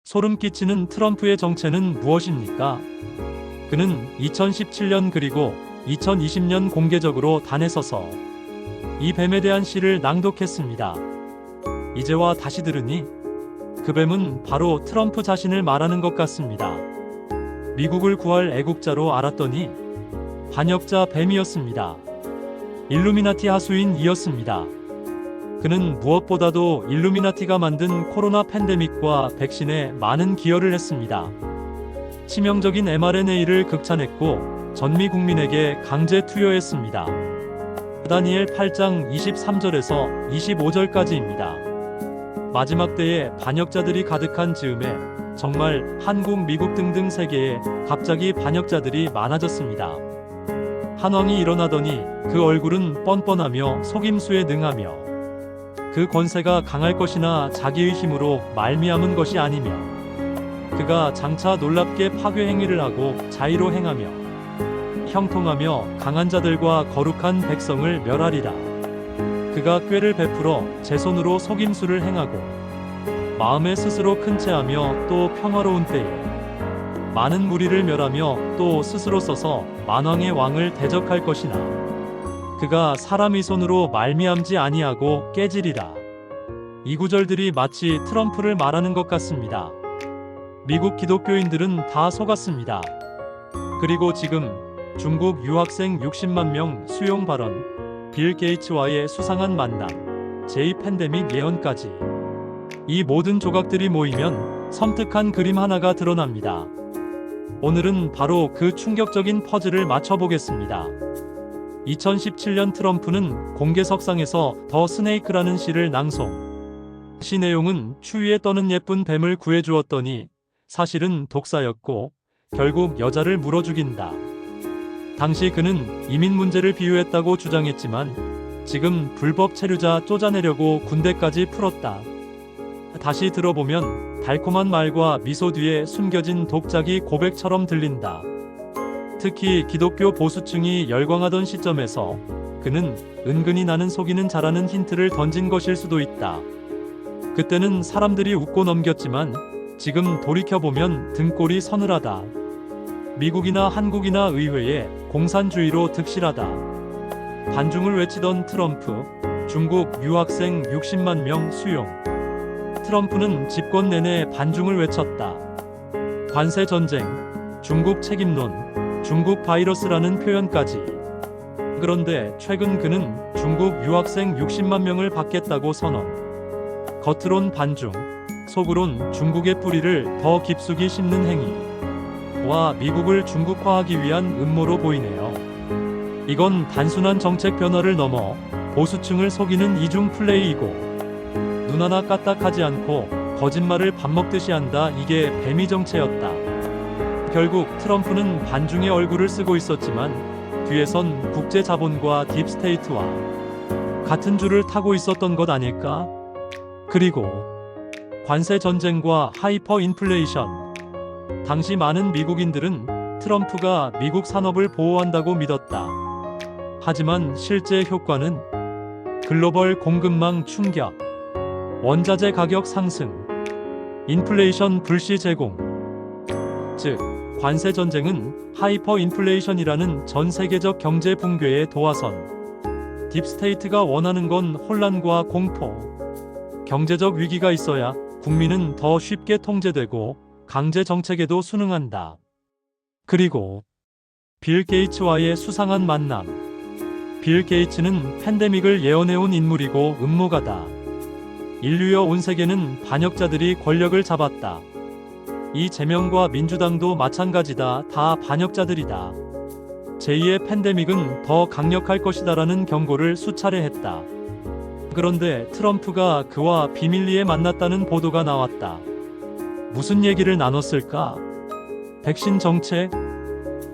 소름 끼치는 트럼프의 정체는 무엇입니까? 그는 2017년 그리고 2020년 공개적으로 단에 서서 이 뱀에 대한 시를 낭독했습니다. 이제와 다시 들으니 그 뱀은 바로 트럼프 자신을 말하는 것 같습니다. 미국을 구할 애국자로 알았더니 반역자 뱀이었습니다. 일루미나티 하수인 이었습니다. 그는 무엇보다도 일루미나티가 만든 코로나 팬데믹과 백신에 많은 기여를 했습니다. 치명적인 mRNA를 극찬했고 전미 국민에게 강제 투여했습니다. 다니엘 8장 23절에서 25절까지입니다. 마지막 때에 반역자들이 가득한 즈음에 정말 한국, 미국 등등 세계에 갑자기 반역자들이 많아졌습니다. 한 왕이 일어나더니 그 얼굴은 뻔뻔하며 속임수에 능하며 그 권세가 강할 것이나 자기의 힘으로 말미암은 것이 아니며 그가 장차 놀랍게 파괴 행위를 하고 자의로 행하며 형통하며 강한 자들과 거룩한 백성을 멸하리라. 그가 꾀를 베풀어 제 손으로 속임수를 행하고 마음에 스스로 큰 채하며 또 평화로운 때에 많은 무리를 멸하며 또 스스로 서서 만왕의 왕을 대적할 것이나 그가 사람의 손으로 말미암지 아니하고 깨지리라. 이 구절들이 마치 트럼프를 말하는 것 같습니다. 미국 기독교인들은 다 속았습니다. 그리고 지금 중국 유학생 60만 명 수용 발언, 빌 게이츠와의 수상한 만남, 제2 팬데믹 예언까지 이 모든 조각들이 모이면 섬뜩한 그림 하나가 드러납니다. 오늘은 바로 그 충격적인 퍼즐을 맞춰보겠습니다. 2017년 트럼프는 공개석상에서 더 스네이크라는 시를 낭송. 시 내용은 추위에 떠는 예쁜 뱀을 구해주었더니 사실은 독사였고 결국 여자를 물어 죽인다. 당시 그는 이민 문제를 비유했다고 주장했지만 지금 불법 체류자 쫓아내려고 군대까지 풀었다. 다시 들어보면 달콤한 말과 미소 뒤에 숨겨진 독자기 고백처럼 들린다. 특히 기독교 보수층이 열광하던 시점에서 그는 은근히 나는 속이는 자라는 힌트를 던진 것일 수도 있다. 그때는 사람들이 웃고 넘겼지만 지금 돌이켜보면 등골이 서늘하다. 미국이나 한국이나 의회에 공산주의로 득실하다. 반중을 외치던 트럼프, 중국 유학생 60만 명 수용. 트럼프는 집권 내내 반중을 외쳤다. 관세 전쟁, 중국 책임론, 중국 바이러스라는 표현까지. 그런데 최근 그는 중국 유학생 60만 명을 받겠다고 선언. 겉으론 반중, 속으론 중국의 뿌리를 더 깊숙이 심는 행위와 미국을 중국화하기 위한 음모로 보이네요. 이건 단순한 정책 변화를 넘어 보수층을 속이는 이중 플레이이고 눈 하나 까딱하지 않고 거짓말을 밥 먹듯이 한다. 이게 뱀이 정체였다. 결국 트럼프는 반중의 얼굴을 쓰고 있었지만 뒤에선 국제 자본과 딥스테이트와 같은 줄을 타고 있었던 것 아닐까? 그리고 관세 전쟁과 하이퍼 인플레이션. 당시 많은 미국인들은 트럼프가 미국 산업을 보호한다고 믿었다. 하지만 실제 효과는 글로벌 공급망 충격, 원자재 가격 상승, 인플레이션 불시 제공. 즉, 관세 전쟁은 하이퍼 인플레이션이라는 전 세계적 경제 붕괴의 도화선. 딥스테이트가 원하는 건 혼란과 공포. 경제적 위기가 있어야 국민은 더 쉽게 통제되고 강제 정책에도 순응한다. 그리고 빌 게이츠와의 수상한 만남. 빌 게이츠는 팬데믹을 예언해온 인물이고 음모가다. 인류여 온 세계는 반역자들이 권력을 잡았다. 이 제명과 민주당도 마찬가지다. 다 반역자들이다. 제2의 팬데믹은 더 강력할 것이다라는 경고를 수차례 했다. 그런데 트럼프가 그와 비밀리에 만났다는 보도가 나왔다. 무슨 얘기를 나눴을까? 백신 정책?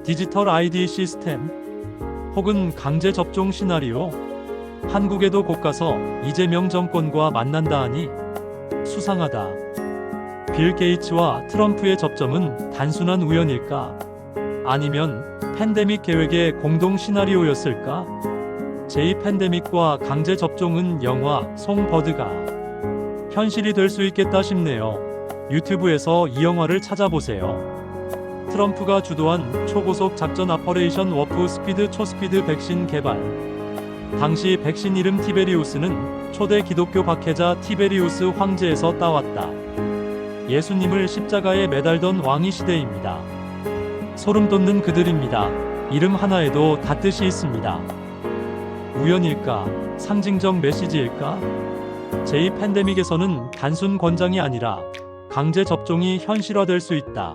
디지털 아이디 시스템? 혹은 강제 접종 시나리오? 한국에도 곧 가서 이재명 정권과 만난다 하니 수상하다. 빌 게이츠와 트럼프의 접점은 단순한 우연일까? 아니면 팬데믹 계획의 공동 시나리오였을까? 제2 팬데믹과 강제 접종은 영화 송 버드가 현실이 될 수 있겠다 싶네요. 유튜브에서 이 영화를 찾아보세요. 트럼프가 주도한 초고속 작전 오퍼레이션 워프 스피드 초스피드 백신 개발. 당시 백신 이름 티베리우스는 초대 기독교 박해자 티베리우스 황제에서 따왔다. 예수님을 십자가에 매달던 왕위 시대입니다. 소름 돋는 그들입니다. 이름 하나에도 다 뜻이 있습니다. 우연일까? 상징적 메시지일까? 제2 팬데믹에서는 단순 권장이 아니라 강제 접종이 현실화될 수 있다.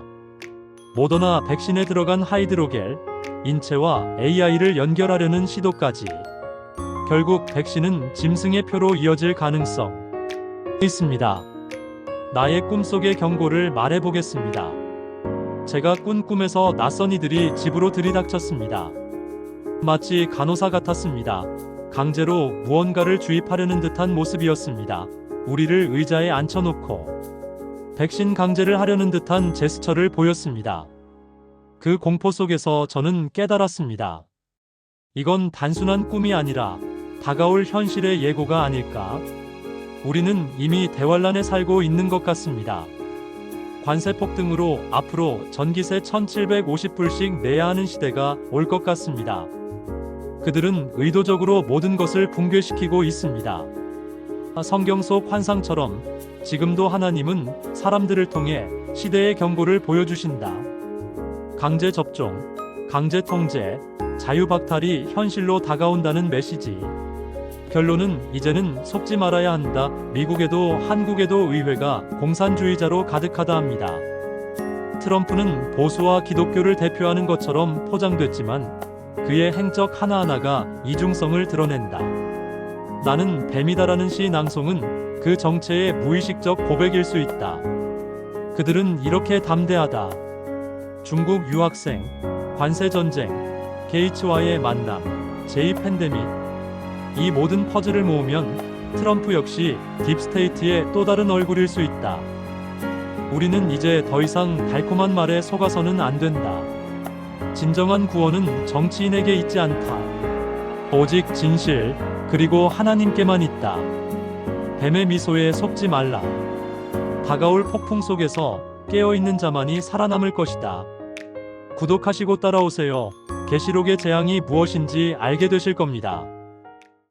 모더나 백신에 들어간 하이드로겔, 인체와 AI를 연결하려는 시도까지. 결국 백신은 짐승의 표로 이어질 가능성 있습니다. 나의 꿈속의 경고를 말해보겠습니다. 제가 꾼 꿈에서 낯선 이들이 집으로 들이닥쳤습니다. 마치 간호사 같았습니다. 강제로 무언가를 주입하려는 듯한 모습이었습니다. 우리를 의자에 앉혀놓고 백신 강제를 하려는 듯한 제스처를 보였습니다. 그 공포 속에서 저는 깨달았습니다. 이건 단순한 꿈이 아니라 다가올 현실의 예고가 아닐까? 우리는 이미 대환란에 살고 있는 것 같습니다. 관세 폭등으로 앞으로 전기세 1,750불씩 내야 하는 시대가 올 것 같습니다. 그들은 의도적으로 모든 것을 붕괴시키고 있습니다. 성경 속 환상처럼 지금도 하나님은 사람들을 통해 시대의 경고를 보여주신다. 강제 접종, 강제 통제, 자유박탈이 현실로 다가온다는 메시지. 결론은 이제는 속지 말아야 한다. 미국에도 한국에도 의회가 공산주의자로 가득하다 합니다. 트럼프는 보수와 기독교를 대표하는 것처럼 포장됐지만 그의 행적 하나하나가 이중성을 드러낸다. 나는 뱀이다라는 시 낭송은 그 정체의 무의식적 고백일 수 있다. 그들은 이렇게 담대하다. 중국 유학생, 관세 전쟁, 게이츠와의 만남, 제2 팬데믹. 이 모든 퍼즐을 모으면 트럼프 역시 딥스테이트의 또 다른 얼굴일 수 있다. 우리는 이제 더 이상 달콤한 말에 속아서는 안 된다. 진정한 구원은 정치인에게 있지 않다. 오직 진실, 그리고 하나님께만 있다. 뱀의 미소에 속지 말라. 다가올 폭풍 속에서 깨어있는 자만이 살아남을 것이다. 구독하시고 따라오세요. 계시록의 재앙이 무엇인지 알게 되실 겁니다.